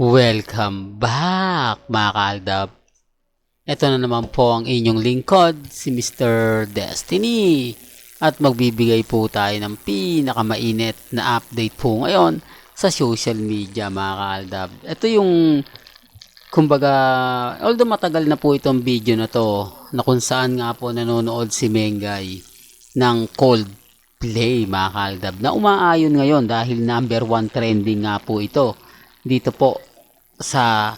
Welcome back mga kaaldab. Ito na naman po ang inyong lingkod, si Mr. Destiny. At magbibigay po tayo ng pinakamainit na update po ngayon sa social media mga kaaldab. Ito yung, kumbaga, although matagal na po itong video na to, na kung saan nga po nanonood si Mengay ng Coldplay mga kaaldab, na umaayon ngayon dahil number 1 trending nga po ito dito po sa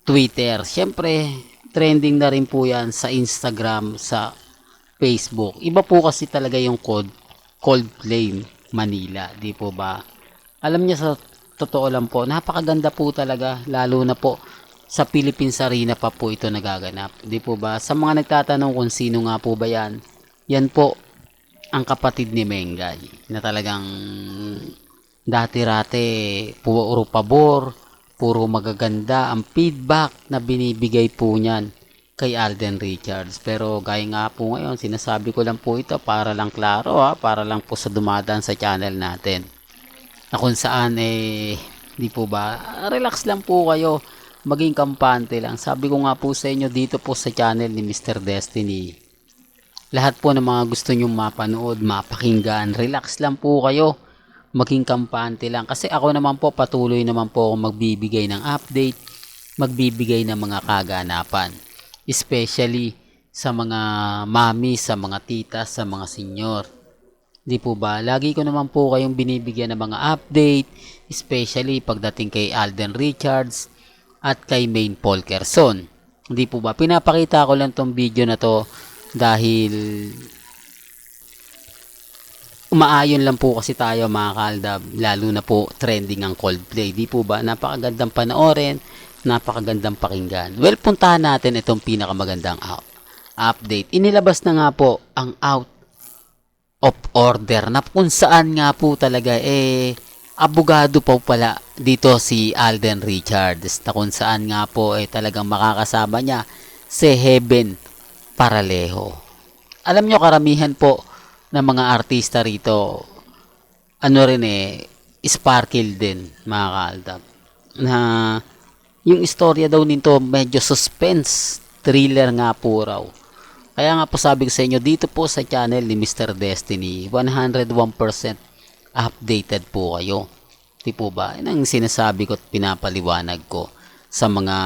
Twitter. Siyempre, trending na rin po yan sa Instagram, sa Facebook. Iba po kasi talaga yung Coldplay Manila, di po ba? Alam niya, sa totoo lang po, napakaganda po talaga, lalo na po sa Philippines Arena pa po ito nagaganap, di po ba? Sa mga nagtatanong kung sino nga po ba yan, yan po ang kapatid ni Mengay na talagang dati-rate puro pabor, puro magaganda ang feedback na binibigay po niyan kay Alden Richards. Pero gaya nga po ngayon, sinasabi ko lang po ito para lang klaro, para lang po sa dumadaan sa channel natin, na kung saan di po ba, relax lang po kayo, maging kampante lang. Sabi ko nga po sa inyo dito po sa channel ni Mr. Destiny, lahat po ng mga gusto nyong mapanood, mapakinggan, relax lang po kayo, maging kampante lang. Kasi ako naman po, patuloy naman po akong magbibigay ng update, magbibigay ng mga kaganapan, especially sa mga mami, sa mga tita, sa mga senior. Di po ba? Lagi ko naman po kayong binibigyan ng mga update, especially pagdating kay Alden Richards at kay Maine Polkerson. Di po ba? Pinapakita ko lang tong video na to dahil umaayon lang po kasi tayo mga kaaldab, lalo na po trending ang Coldplay. Di po ba? Napakagandang panoorin, napakagandang pakinggan. Well, puntahan natin itong pinakamagandang update. Inilabas na nga po ang out of order na kung saan nga po talaga abogado po pala dito si Alden Richards, na kung saan nga po talagang makakasama niya si Heaven Paralejo. Alam nyo, karamihan po ng mga artista rito, ano rin sparkle din mga kaaldab, na yung istorya daw nito medyo suspense, thriller nga po raw. Kaya nga po sabi ko sa inyo, dito po sa channel ni Mr. Destiny, 101% updated po kayo. Di po ba? Yan ang sinasabi ko at pinapaliwanag ko sa mga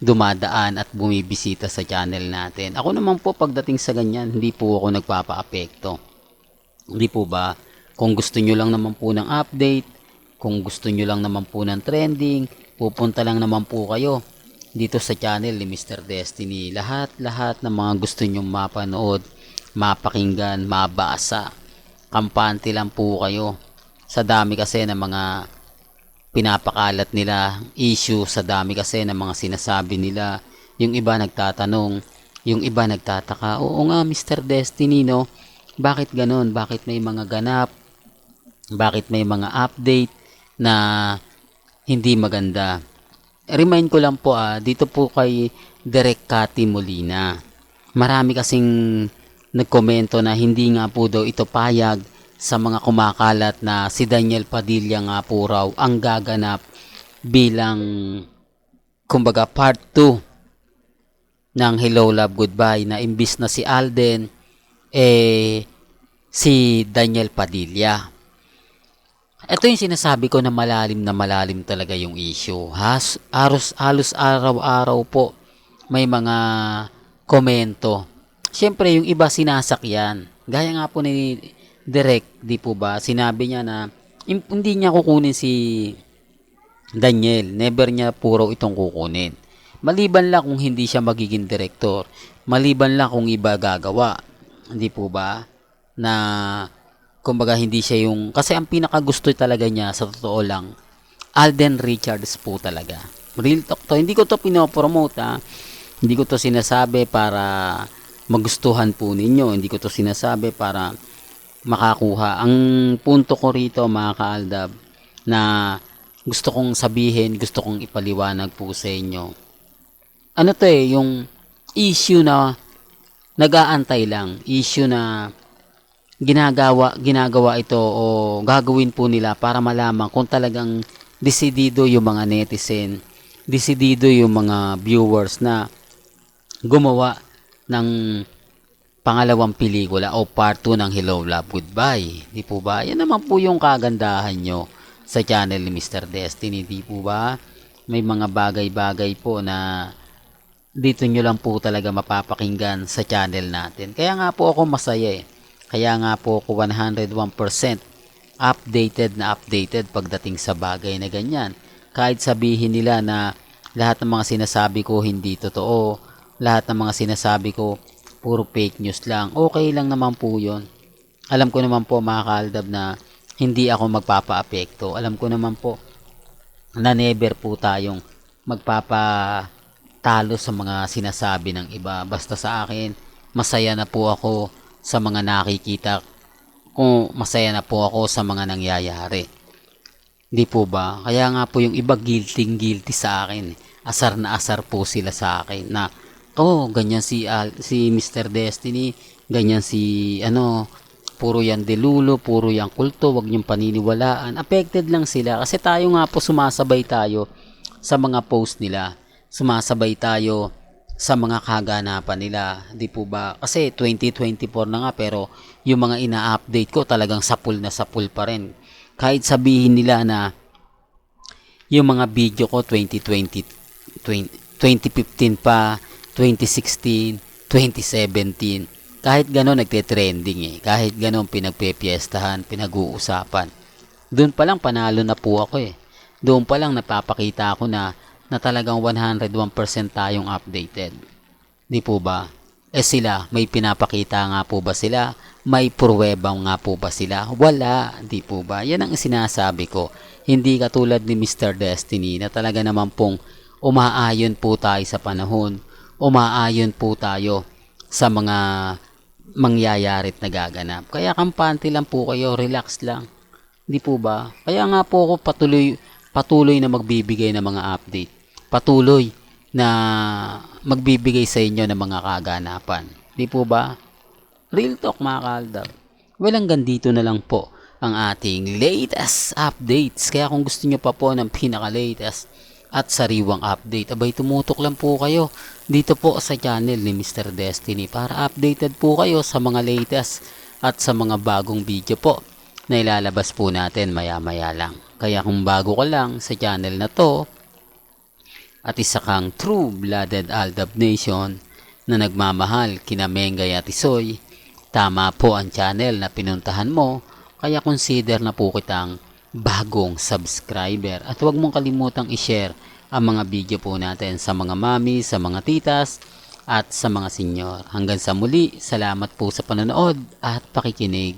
dumadaan at bumibisita sa channel natin. Ako naman po, pagdating sa ganyan, hindi po ako nagpapa-apekto. Hindi po ba? Kung gusto nyo lang naman po ng update, kung gusto nyo lang naman po ng trending, pupunta lang naman po kayo dito sa channel ni Mr. Destiny. Lahat ng mga gusto nyo mapanood, mapakinggan, mabasa, kampante lang po kayo. Sa dami kasi ng mga pinapakalat nila issue, sa dami kasi ng mga sinasabi nila, yung iba nagtatanong, yung iba nagtataka, oo nga Mr. Destiny, no, bakit ganon, bakit may mga ganap, bakit may mga update na hindi maganda. Remind ko lang po, dito po kay Direk Cathy Molina, marami kasing nagkomento na hindi nga po daw ito payag sa mga kumakalat na si Daniel Padilla nga po raw ang gaganap bilang, kumbaga, part 2 ng Hello Love Goodbye, na imbis na si Alden, si Daniel Padilla. Ito yung sinasabi ko na malalim talaga yung issue. Halos araw-araw po may mga komento. Siyempre yung iba sinasakyan. Gaya nga po ni Direk, di po ba? Sinabi niya na hindi niya kukunin si Daniel. Never niya puro itong kukunin. Maliban lang kung hindi siya magiging direktor. Maliban lang kung iba gagawa. Hindi po ba? Na kumbaga hindi siya yung, kasi ang pinakagusto talaga niya sa totoo lang, Alden Richards po talaga. Real talk to. Hindi ko to pinopromote, hindi ko to sinasabi para magustuhan po ninyo. Hindi ko to sinasabi para makakuha. Ang punto ko rito mga kaaldab, na gusto kong sabihin, gusto kong ipaliwanag po sa inyo, ano to yung issue na nag-aantay lang, issue na ginagawa ito o gagawin po nila para malaman kung talagang desidido yung mga netizen, desidido yung mga viewers na gumawa ng pangalawang pelikula o part 2 ng Hello Love Goodbye. Di po ba? Yan naman po yung kagandahan nyo sa channel ni Mr. Destiny. Di po ba? May mga bagay-bagay po na dito nyo lang po talaga mapapakinggan sa channel natin. Kaya nga po ako masaya eh. Kaya nga po ako 101% updated pagdating sa bagay na ganyan. Kahit sabihin nila na lahat ng mga sinasabi ko hindi totoo, lahat ng mga sinasabi ko puro fake news lang, okay lang naman po yun. Alam ko naman po mga kaaldab na hindi ako magpapa-apekto. Alam ko naman po na never po tayong magpapatalo sa mga sinasabi ng iba. Basta sa akin, masaya na po ako sa mga nakikita, kung masaya na po ako sa mga nangyayari. Di po ba? Kaya nga po yung iba guilty sa akin. Asar na asar po sila sa akin na ganyan si Mr. Destiny, ganyan si puro yan delulo, puro yan kulto, wag niyong paniniwalaan. Affected lang sila kasi tayo nga po sumasabay tayo sa mga post nila. Sumasabay tayo sa mga kaganapan nila, di po ba? Kasi 2024 na nga pero yung mga ina-update ko talagang sapul na sapul pa rin. Kahit sabihin nila na yung mga video ko 2015 pa, 2016, 2017, kahit gano'n nagte-trending eh. Kahit gano'n pinagpepiestahan, pinag-uusapan. Doon pa lang panalo na po ako eh. Doon pa lang napapakita ako na talagang 101% tayong updated. Di po ba? Sila, may pinapakita nga po ba sila? May pruweba nga po ba sila? Wala, di po ba? Yan ang sinasabi ko. Hindi katulad ni Mr. Destiny na talaga naman pong umaayon po tayo sa panahon. Umaayon po tayo sa mga mangyayari at nagaganap. Kaya kampante lang po kayo, relax lang. Di po ba? Kaya nga po ako patuloy na magbibigay ng mga update. Patuloy na magbibigay sa inyo ng mga kaganapan. Di po ba? Real talk mga kaaldab. Well, hanggang dito na lang po ang ating latest updates. Kaya kung gusto nyo pa po ng pinaka-latest at sariwang update, abay tumutok lang po kayo dito po sa channel ni Mr. Destiny para updated po kayo sa mga latest at sa mga bagong video po na ilalabas po natin maya-maya lang. Kaya kung bago ka lang sa channel na to at isa kang true-blooded Aldab Nation na nagmamahal kina Mengay at Isoy, tama po ang channel na pinuntahan mo, kaya consider na po kitang bagong subscriber. At huwag mong kalimutang i-share ang mga video po natin sa mga mami, sa mga titas, at sa mga senyor. Hanggang sa muli, salamat po sa panonood at pakikinig.